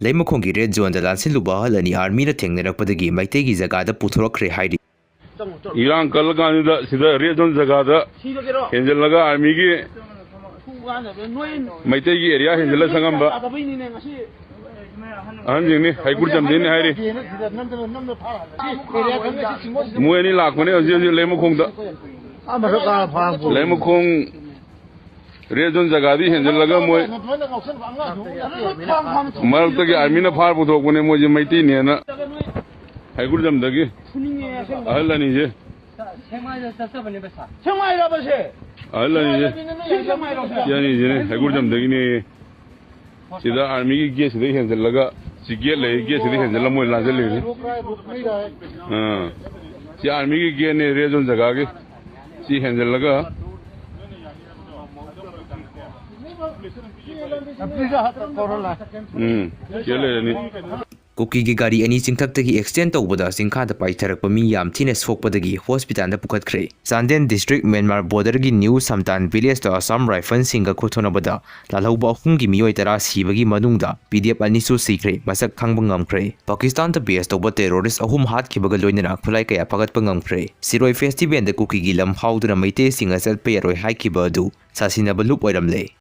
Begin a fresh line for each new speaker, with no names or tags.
Leimakhong red zone the Lansinluba Ahal and army Tengnerakpadagi might take his agada Puthokrkhre hiding.
Iran Kalaganda, Sida Redon Zagada, Henzelaga Armigi, might take area Henzela Sangamba, Anjini, I could jump in Harry. Mueni Lakmane, Leimakhong Redon Zagadi, Henzelaga Moy Maltaki Armina Parbuto when emoji mighty Niana. I could jump the gay. Alani. I could jump the guinea. See the army gets the hands and laga. She get lay, gets the hands and Lamo Lazali. See army gain a reason Zagagi. See hands and laga.
Cookie Gigari any Singtaki extent over the Sinka the Paitherapami Yam Tines Fokpadagi, Hospital the Puthokrkhre. Sandan District Myanmar Bordergi New Samtan Village to Assam Rifle Singa Kotonabada, Lalhouba Hungi Meeoi Sibagi Manungda, PDF Anisu Sikhre, Masak Kangleipak, Pakistan the best over terrorists Ahum Hat Kibagaloina, Pulaka Pagat Pangamkre. Siroi Festival and the Cookie Gilam how to the Mate Singers at Peroi Haikibadu, Sasina Balup Wedamle.